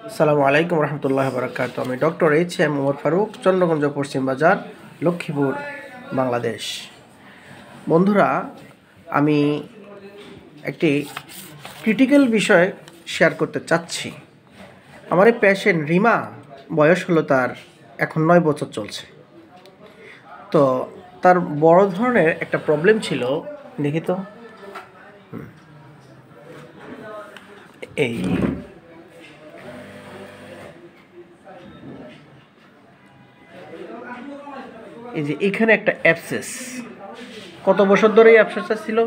আসসালামু আলাইকুম রহমতুল্লাহ বরকাত। আমি ডক্টর এইচ.এম. ওমর ফারুক, চন্দ্রগঞ্জ পশ্চিম বাজার, লক্ষ্মীপুর, বাংলাদেশ। বন্ধুরা, আমি একটি ক্রিটিক্যাল বিষয় শেয়ার করতে চাচ্ছি। আমার এই পেশেন্ট রিমা, বয়স হলো তার এখন 9 বছর চলছে। তো তার বড় ধরনের একটা প্রবলেম ছিল। দেখি তো, এই যে এখানে একটা অ্যাবসেস। কত বছর ধরে এই অ্যাবসেসটা ছিল?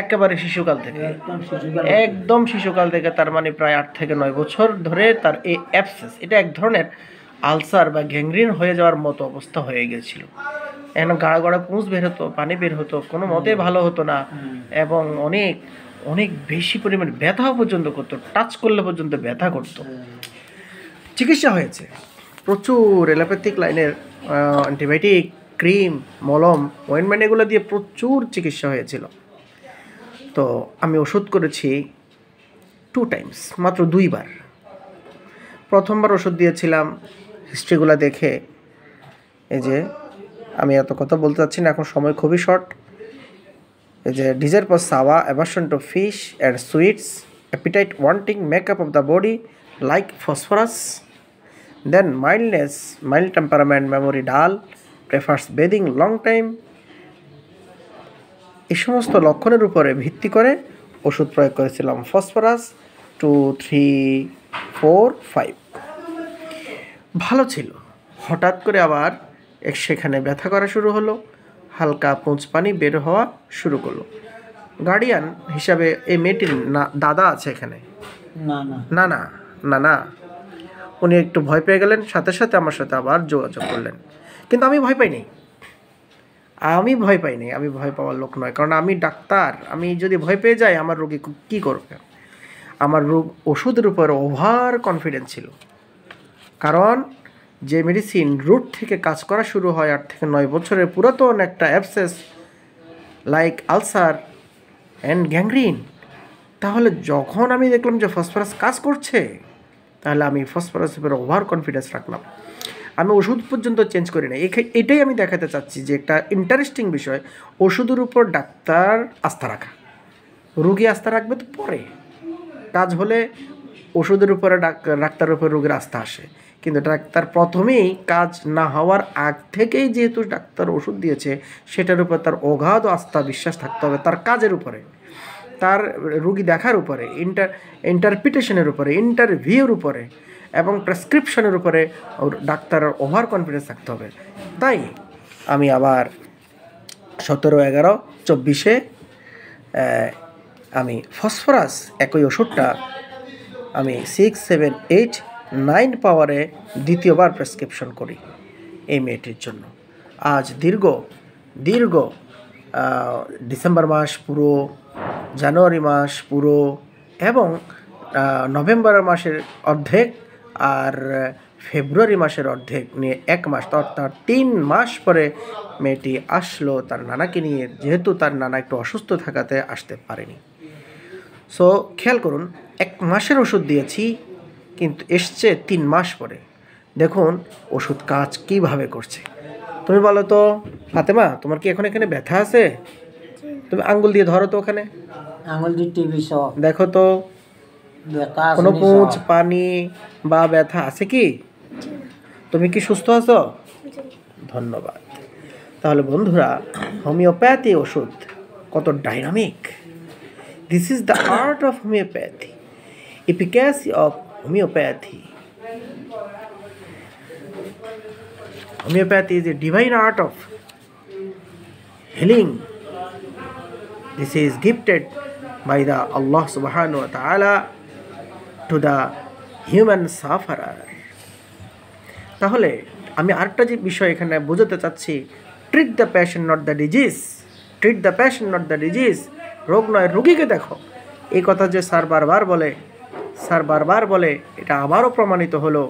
একেবারে শিশুকাল থেকে, একদম শিশুকাল থেকে, তার মানে প্রায় 8 থেকে 9 বছর ধরে তার এই অ্যাবসেস, এটা এক ধরনের আলসার বা গ্যাংগ্রিন হয়ে যাওয়ার মতো অবস্থা হয়ে গেছিল। এখন গাড়া গাড়া পুঁজ বের হতো, পানি বের হতো, কোনো মতে ভালো হতো না, এবং অনেক অনেক বেশি পরিমাণে ব্যথাও পর্যন্ত করতো, টাচ করলে পর্যন্ত ব্যথা করতো। চিকিৎসা হয়েছে প্রচুর, এলোপ্যাথিক লাইনের অ্যান্টিবায়োটিক, ক্রিম, মলম, অয়েনমেন্ট, এগুলো দিয়ে প্রচুর চিকিৎসা হয়েছিল। তো আমি ওষুধ করেছি 2 টাইমস, মাত্র 2 বার। প্রথমবার ওষুধ দিয়েছিলাম হিস্ট্রিগুলো দেখে। এই যে আমি এত কথা বলতে চাচ্ছি না, এখন সময় খুবই শর্ট। এই যে desire for sour, aversion to fish and sweets, appetite wanting, makeup of the body like phosphorus, then mildness, mild temperament, memory dull, prefers bathing long time. এই সমস্ত লক্ষণের উপরে ভিত্তি করে ওষুধ প্রয়োগ করেছিলাম। ফসফরাস 2, 3, 4, 5 ভালো ছিল। হঠাৎ করে আবার সেখানে ব্যথা করা শুরু হলো, হালকা পুঁজ পানি বের হওয়া শুরু করলো। গার্ডিয়ান হিসাবে এই মেয়েটির দাদা আছে এখানে, না না না না, উনি একটু ভয় পেয়ে গেলেন, সাথে সাথে আমার সাথে আবার যোগাযোগ করলেন। কিন্তু আমি ভয় পাইনি, আমি ভয় পাওয়ার লোক নয়, কারণ আমি ডাক্তার। আমি যদি ভয় পেয়ে যাই, আমার রোগী কী করবে? আমার ওষুধের উপর ওভার কনফিডেন্স ছিল, কারণ যে মেডিসিন রুট থেকে কাজ করা শুরু হয় 8 থেকে 9 বছরের পুরাতন একটা abscess like ulcer and gangrene, তাহলে যখন আমি দেখলাম যে ফসফরাস কাজ করছে, তাহলে আমি ফসফরাসের উপরে ওভার কনফিডেন্স রাখলাম। আমি ওষুধ পর্যন্ত চেঞ্জ করি না। এটাই আমি দেখাতে চাচ্ছি যে একটা ইন্টারেস্টিং বিষয়, ওষুধের উপর ডাক্তার আস্থা রাখা। রুগী আস্থা রাখবে তো পরে, কাজ হলে ওষুধের উপরে ডাক্তারের উপরে রোগীর আস্থা আসে। কিন্তু ডাক্তার প্রথমেই কাজ না হওয়ার আগ থেকেই যেহেতু ডাক্তার ওষুধ দিয়েছে, সেটার উপর তার অগাধ আস্থা বিশ্বাস থাকতে হবে, তার কাজের উপরে, তার রুগী দেখার উপরে, ইন্টারপ্রিটেশনের উপরে, ইন্টারভিউর উপরে এবং প্রেসক্রিপশনের উপরে ডাক্তারের ওভার কনফিডেন্স থাকতে হবে। তাই আমি আবার 17/11/24 আমি ফসফরাস একই ওষুধটা আমি 6, 7, 8, 9 পাওয়ারে দ্বিতীয়বার প্রেসক্রিপশন করি এই মেয়েটির জন্য। আজ দীর্ঘ ডিসেম্বর মাস পুরো, জানুয়ারি মাস পুরো, এবং নভেম্বর মাসের অর্ধেক আর ফেব্রুয়ারি মাসের অর্ধেক নিয়ে 1 মাস, অর্থাৎ 3 মাস পরে মেয়েটি আসলো তার নানাকে নিয়ে, যেহেতু তার নানা একটু অসুস্থ থাকাতে আসতে পারেনি। সো খেয়াল করুন, 1 মাসের ওষুধ দিয়েছি, কিন্তু এসছে 3 মাস পরে। দেখুন ওষুধ কাজ কীভাবে করছে। তুমি বলো তো ফাতেমা, তোমার কি এখন এখানে ব্যথা আছে? তুমি আঙ্গুল দিয়ে ধরো তো, ওখানে আঙ্গুল দিয়ে টিভি সহ দেখো তো, কোনো পুঁজ, পানি বা ব্যথা আছে কি? তুমি কি সুস্থ আছো? ধন্যবাদ। তাহলে বন্ধুরা, হোমিওপ্যাথি ওষুধ কত dynamic. This is the art of homeopathy, efficacy of homeopathy. Homeopathy is a divine art of healing. This is gifted by the Allah subhanahu wa ta'ala to the human sufferer. তাহলে আমি আরেকটা যে বিষয় এখানে বোঝাতে চাচ্ছি, treat the patient not the disease, treat the patient not the disease. রোগ নয় রোগীকে দেখো, এই কথা যে স্যার বারবার বলে, এটা আবারও প্রমাণিত হলো।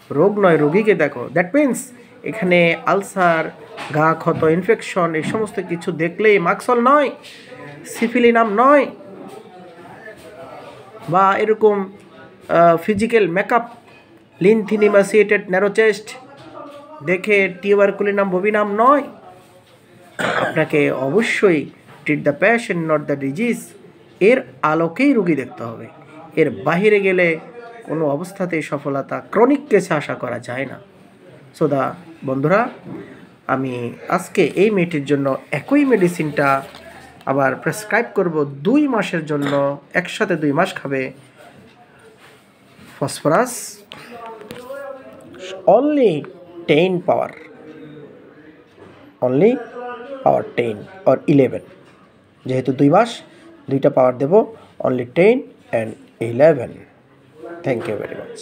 রোগ নয় রোগীকে দেখো, দ্যাট মিন্স এখানে আলসার, গা ক্ষত, ইনফেকশন, এই সমস্ত কিছু দেখলেই মাক্সল নয়, সিফিলিনাম নয়, বা এরকম physical makeup, lean thin emaciated narrow chest দেখে টিউবারকুলিনাম বোবিনাম নয়, আপনাকে অবশ্যই treat the patient not the disease এর আলোকেই রুগী দেখতে হবে। এর বাহিরে গেলে কোনো অবস্থাতেই সফলতা ক্রনিক কেসে আশা করা যায় না। সোদা বন্ধুরা, আমি আজকে এই মেয়েটির জন্য একই মেডিসিনটা আবার প্রেসক্রাইব করব 2 মাসের জন্য, একসাথে 2 মাস খাবে। Phosphorus only 10 power, only power 10 or 11, যেহেতু 2 মাস 2টা পাওয়ার দেব, only 10 and 11। Thank you very much.